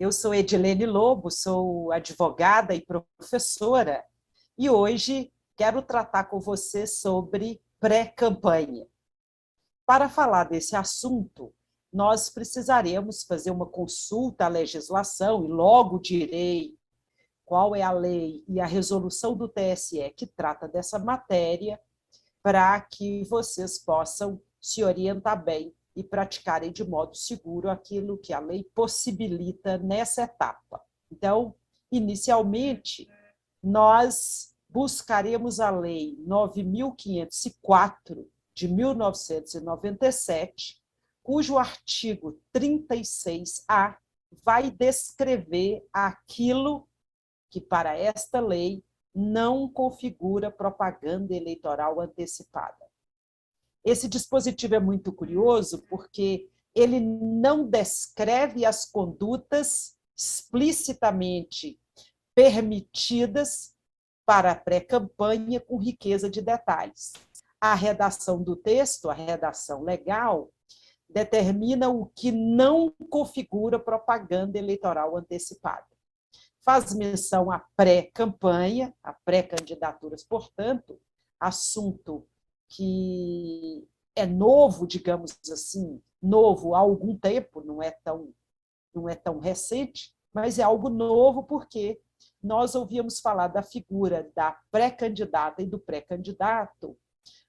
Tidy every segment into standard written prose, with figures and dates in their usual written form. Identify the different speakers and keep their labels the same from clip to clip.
Speaker 1: Eu sou Edilene Lobo, sou advogada e professora, e hoje quero tratar com você sobre pré-campanha. Para falar desse assunto, nós precisaremos fazer uma consulta à legislação, e logo direi qual é a lei e a resolução do TSE que trata dessa matéria, para que vocês possam se orientar bem e praticarem de modo seguro aquilo que a lei possibilita nessa etapa. Então, inicialmente, nós buscaremos a Lei 9.504, de 1997, cujo artigo 36A vai descrever aquilo que, para esta lei, não configura propaganda eleitoral antecipada. Esse dispositivo é muito curioso porque ele não descreve as condutas explicitamente permitidas para a pré-campanha com riqueza de detalhes. A redação do texto, a redação legal, determina o que não configura propaganda eleitoral antecipada. Faz menção à pré-campanha, a pré-candidaturas, portanto, assunto que é novo, digamos assim, novo há algum tempo, não é tão recente, mas é algo novo porque nós ouvíamos falar da figura da pré-candidata e do pré-candidato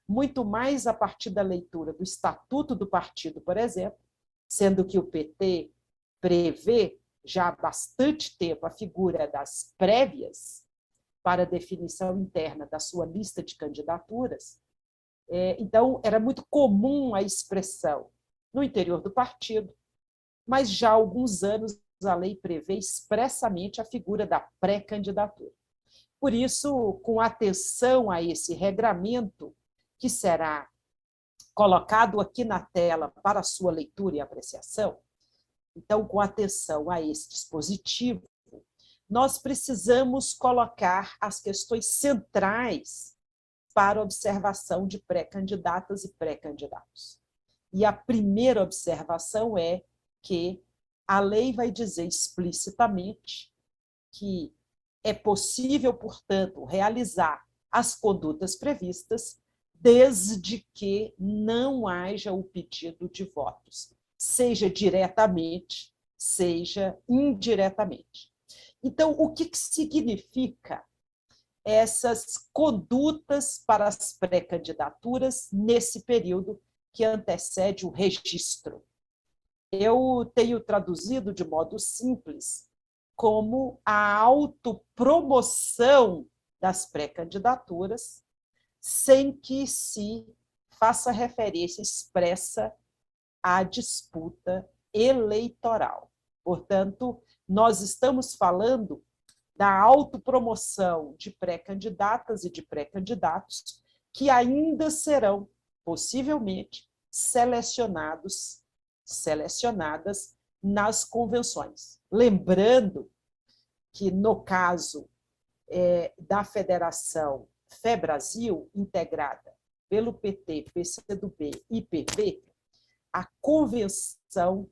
Speaker 1: muito mais a partir da leitura do Estatuto do Partido, por exemplo, sendo que o PT prevê já há bastante tempo a figura das prévias para definição interna da sua lista de candidaturas. Então, era muito comum a expressão no interior do partido, mas já há alguns anos a lei prevê expressamente a figura da pré-candidatura. Por isso, com atenção a esse regramento, que será colocado aqui na tela para sua leitura e apreciação, então, com atenção a esse dispositivo, nós precisamos colocar as questões centrais para observação de pré-candidatas e pré-candidatos. E a primeira observação é que a lei vai dizer explicitamente que é possível, portanto, realizar as condutas previstas desde que não haja o pedido de votos, seja diretamente, seja indiretamente. Então, o que significa essas condutas para as pré-candidaturas nesse período que antecede o registro? Eu tenho traduzido de modo simples como a autopromoção das pré-candidaturas, sem que se faça referência expressa à disputa eleitoral. Portanto, nós estamos falando da autopromoção de pré-candidatas e de pré-candidatos que ainda serão, possivelmente, selecionadas nas convenções. Lembrando que, no caso da Federação FEBrasil, integrada pelo PT, PCdoB e PP, a convenção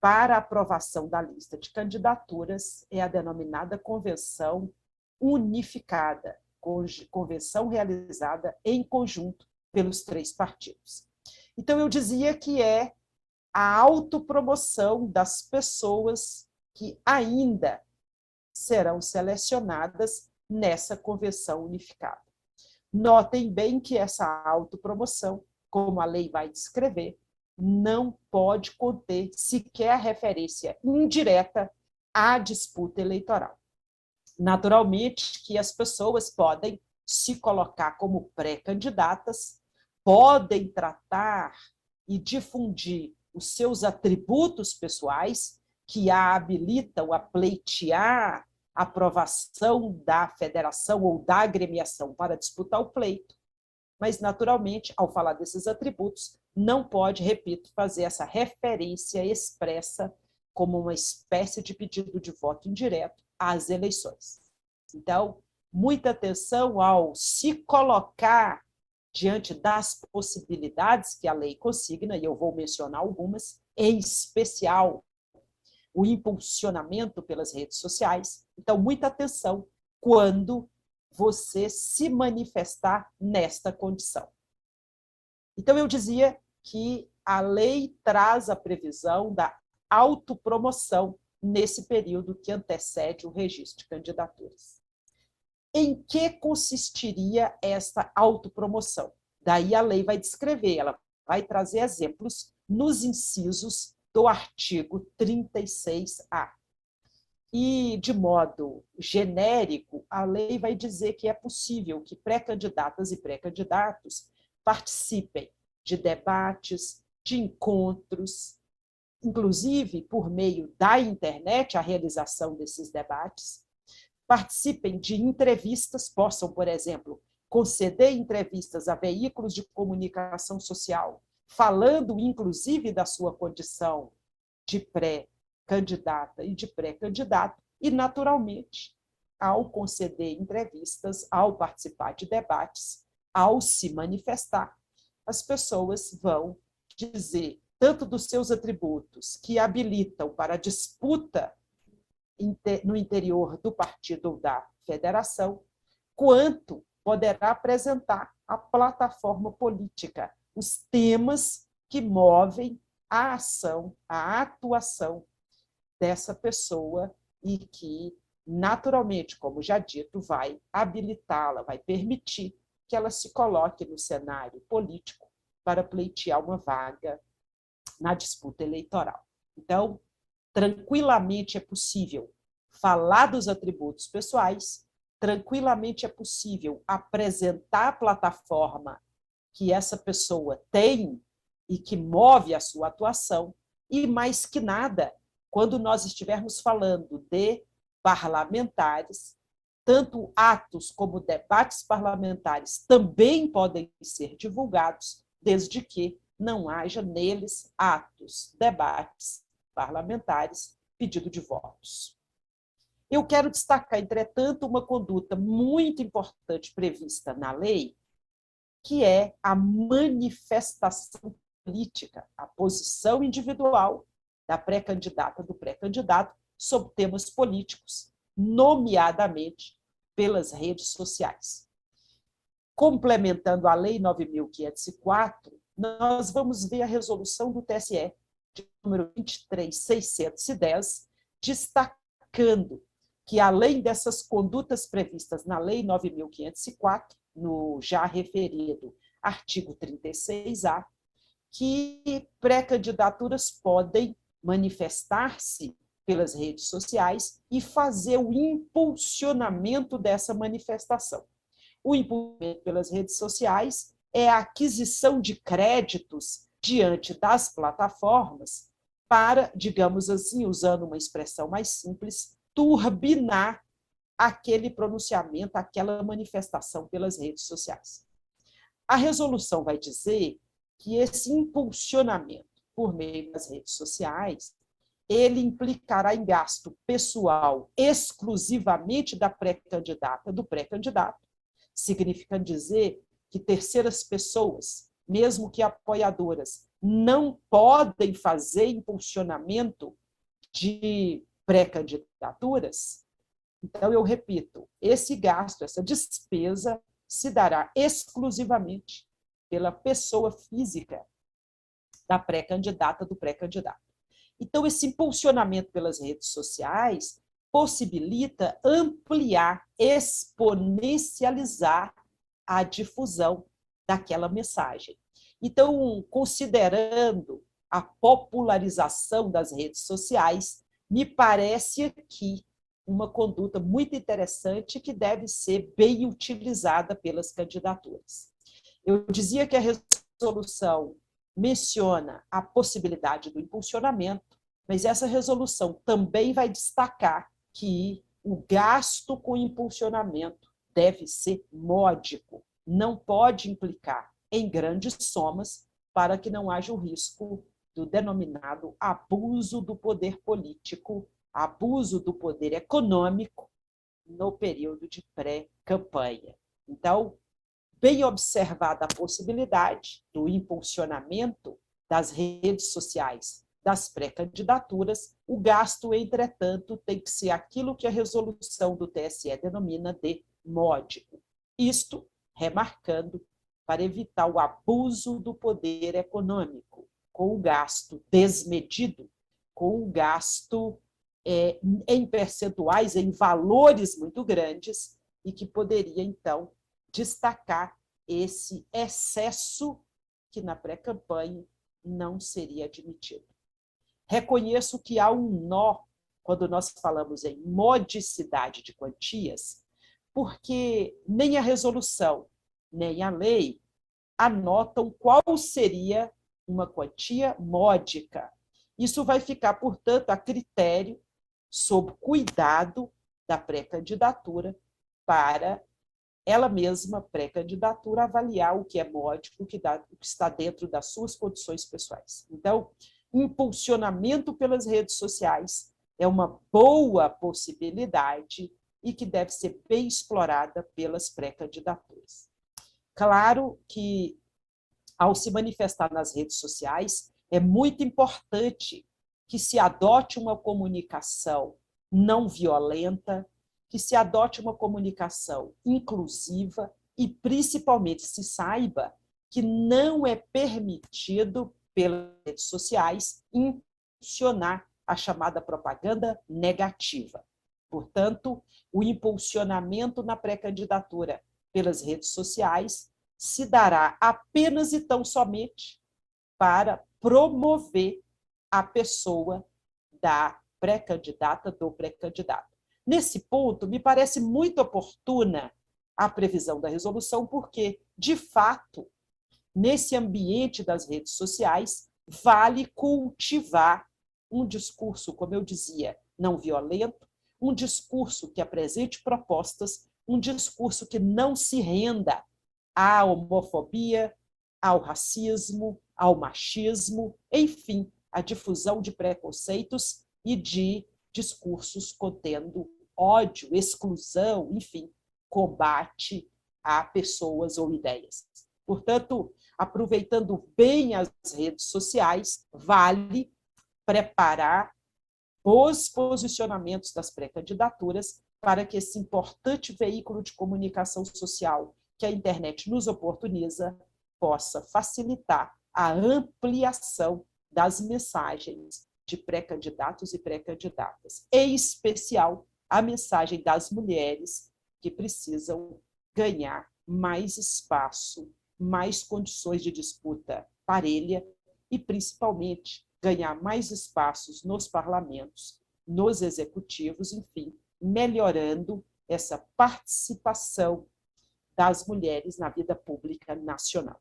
Speaker 1: para aprovação da lista de candidaturas é a denominada Convenção Unificada, convenção realizada em conjunto pelos três partidos. Então, eu dizia que é a autopromoção das pessoas que ainda serão selecionadas nessa convenção unificada. Notem bem que essa autopromoção, como a lei vai descrever, não pode conter sequer referência indireta à disputa eleitoral. Naturalmente que as pessoas podem se colocar como pré-candidatas, podem tratar e difundir os seus atributos pessoais que a habilitam a pleitear a aprovação da federação ou da agremiação para disputar o pleito, mas, naturalmente, ao falar desses atributos, não pode, repito, fazer essa referência expressa como uma espécie de pedido de voto indireto às eleições. Então, muita atenção ao se colocar diante das possibilidades que a lei consigna, e eu vou mencionar algumas, em especial o impulsionamento pelas redes sociais. Então, muita atenção quando você se manifestar nesta condição. Então, eu dizia que a lei traz a previsão da autopromoção nesse período que antecede o registro de candidaturas. Em que consistiria esta autopromoção? Daí a lei vai descrever, ela vai trazer exemplos nos incisos do artigo 36A. E, de modo genérico, a lei vai dizer que é possível que pré-candidatas e pré-candidatos participem de debates, de encontros, inclusive por meio da internet, a realização desses debates, participem de entrevistas, possam, por exemplo, conceder entrevistas a veículos de comunicação social, falando, inclusive, da sua condição de pré-candidata e de pré-candidato, e, naturalmente, ao conceder entrevistas, ao participar de debates, ao se manifestar, as pessoas vão dizer tanto dos seus atributos que habilitam para a disputa no interior do partido ou da federação, quanto poderá apresentar a plataforma política, os temas que movem a ação, a atuação dessa pessoa e que, naturalmente, como já dito, vai habilitá-la, vai permitir que ela se coloque no cenário político para pleitear uma vaga na disputa eleitoral. Então, tranquilamente é possível falar dos atributos pessoais, tranquilamente é possível apresentar a plataforma que essa pessoa tem e que move a sua atuação, e mais que nada, quando nós estivermos falando de parlamentares, tanto atos como debates parlamentares também podem ser divulgados, desde que não haja neles atos, debates parlamentares, pedido de votos. Eu quero destacar, entretanto, uma conduta muito importante prevista na lei, que é a manifestação política, a posição individual da pré-candidata, do pré-candidato, sobre temas políticos, nomeadamente pelas redes sociais. Complementando a Lei 9.504, nós vamos ver a resolução do TSE, de número 23.610, destacando que, além dessas condutas previstas na Lei 9.504, no já referido artigo 36A, que pré-candidaturas podem manifestar-se pelas redes sociais e fazer o impulsionamento dessa manifestação. O impulsionamento pelas redes sociais é a aquisição de créditos diante das plataformas para, digamos assim, usando uma expressão mais simples, turbinar aquele pronunciamento, aquela manifestação pelas redes sociais. A resolução vai dizer que esse impulsionamento por meio das redes sociais, ele implicará em gasto pessoal exclusivamente da pré-candidata, do pré-candidato, significando dizer que terceiras pessoas, mesmo que apoiadoras, não podem fazer impulsionamento de pré-candidaturas. Então, eu repito, esse gasto, essa despesa, se dará exclusivamente pela pessoa física da pré-candidata, do pré-candidato. Então, esse impulsionamento pelas redes sociais possibilita ampliar, exponencializar a difusão daquela mensagem. Então, considerando a popularização das redes sociais, me parece aqui uma conduta muito interessante que deve ser bem utilizada pelas candidaturas. Eu dizia que a resolução menciona a possibilidade do impulsionamento, mas essa resolução também vai destacar que o gasto com impulsionamento deve ser módico, não pode implicar em grandes somas para que não haja o risco do denominado abuso do poder político, abuso do poder econômico no período de pré-campanha. Então, bem observada a possibilidade do impulsionamento das redes sociais das pré-candidaturas. O gasto, entretanto, tem que ser aquilo que a resolução do TSE denomina de módico. Isto, remarcando, para evitar o abuso do poder econômico, com o gasto desmedido, com o gasto em percentuais, em valores muito grandes, e que poderia, então, destacar esse excesso que na pré-campanha não seria admitido. Reconheço que há um nó quando nós falamos em modicidade de quantias, porque nem a resolução, nem a lei anotam qual seria uma quantia módica. Isso vai ficar, portanto, a critério, sob cuidado da pré-candidatura, para ela mesma, pré-candidatura, avaliar o que é módico, o que está dentro das suas condições pessoais. Então, impulsionamento pelas redes sociais é uma boa possibilidade e que deve ser bem explorada pelas pré-candidaturas. Claro que, ao se manifestar nas redes sociais, é muito importante que se adote uma comunicação não violenta, que se adote uma comunicação inclusiva e, principalmente, se saiba que não é permitido, pelas redes sociais, impulsionar a chamada propaganda negativa. Portanto, o impulsionamento na pré-candidatura pelas redes sociais se dará apenas e tão somente para promover a pessoa da pré-candidata, do pré-candidato. Nesse ponto, me parece muito oportuna a previsão da resolução, porque, de fato, nesse ambiente das redes sociais, vale cultivar um discurso, como eu dizia, não violento, um discurso que apresente propostas, um discurso que não se renda à homofobia, ao racismo, ao machismo, enfim, à difusão de preconceitos e de discursos contendo ódio, exclusão, enfim, combate a pessoas ou ideias. Portanto, aproveitando bem as redes sociais, vale preparar os posicionamentos das pré-candidaturas para que esse importante veículo de comunicação social que a internet nos oportuniza possa facilitar a ampliação das mensagens de pré-candidatos e pré-candidatas, em especial a mensagem das mulheres que precisam ganhar mais espaço, mais condições de disputa parelha e, principalmente, ganhar mais espaços nos parlamentos, nos executivos, enfim, melhorando essa participação das mulheres na vida pública nacional.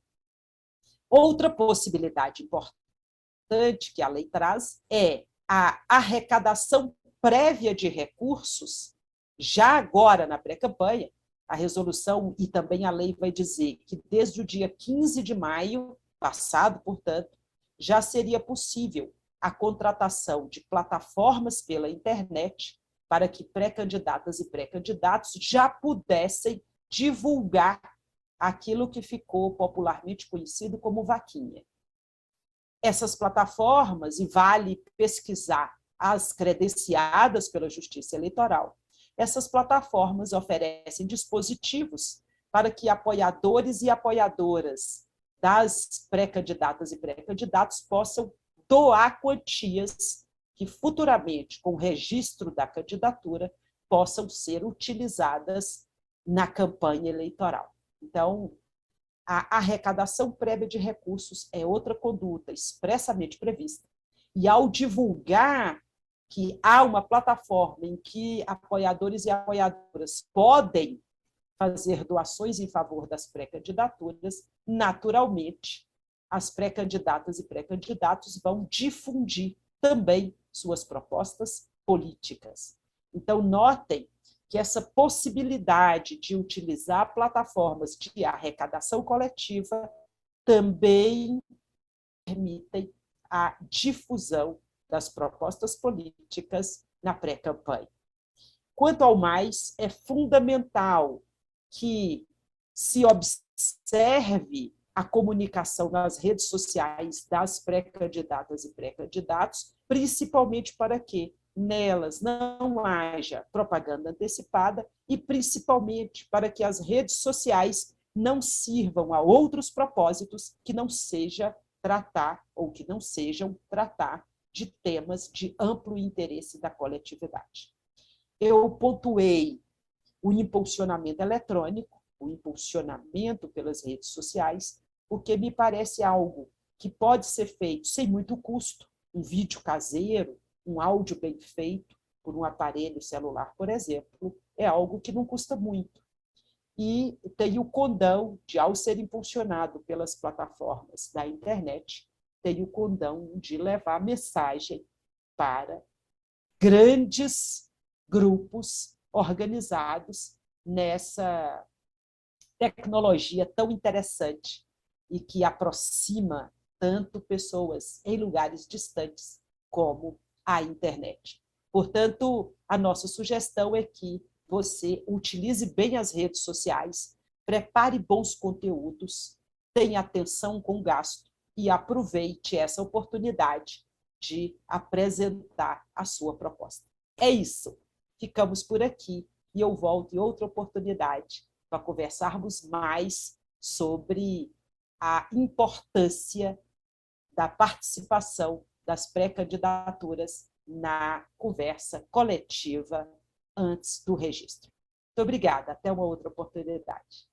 Speaker 1: Outra possibilidade importante que a lei traz é a arrecadação prévia de recursos, já agora na pré-campanha. A resolução e também a lei vai dizer que desde o dia 15 de maio, passado, portanto, já seria possível a contratação de plataformas pela internet para que pré-candidatas e pré-candidatos já pudessem divulgar aquilo que ficou popularmente conhecido como vaquinha. Essas plataformas, e vale pesquisar as credenciadas pela Justiça Eleitoral, essas plataformas oferecem dispositivos para que apoiadores e apoiadoras das pré-candidatas e pré-candidatos possam doar quantias que futuramente, com o registro da candidatura, possam ser utilizadas na campanha eleitoral. Então, a arrecadação prévia de recursos é outra conduta expressamente prevista. E ao divulgar que há uma plataforma em que apoiadores e apoiadoras podem fazer doações em favor das pré-candidaturas, naturalmente, as pré-candidatas e pré-candidatos vão difundir também suas propostas políticas. Então, notem que essa possibilidade de utilizar plataformas de arrecadação coletiva também permitem a difusão das propostas políticas na pré-campanha. Quanto ao mais, é fundamental que se observe a comunicação nas redes sociais das pré-candidatas e pré-candidatos, principalmente para que nelas não haja propaganda antecipada e principalmente para que as redes sociais não sirvam a outros propósitos que não seja tratar ou que não sejam tratar de temas de amplo interesse da coletividade. Eu pontuei o impulsionamento eletrônico, o impulsionamento pelas redes sociais, porque me parece algo que pode ser feito sem muito custo, um vídeo caseiro, um áudio bem feito por um aparelho celular, por exemplo, é algo que não custa muito. E tem o condão de, ao ser impulsionado pelas plataformas da internet, tem o condão de levar mensagem para grandes grupos organizados nessa tecnologia tão interessante e que aproxima tanto pessoas em lugares distantes como a internet. Portanto, a nossa sugestão é que você utilize bem as redes sociais, prepare bons conteúdos, tenha atenção com o gasto e aproveite essa oportunidade de apresentar a sua proposta. É isso. Ficamos por aqui e eu volto em outra oportunidade para conversarmos mais sobre a importância da participação das pré-candidaturas na conversa coletiva antes do registro. Muito obrigada. Até uma outra oportunidade.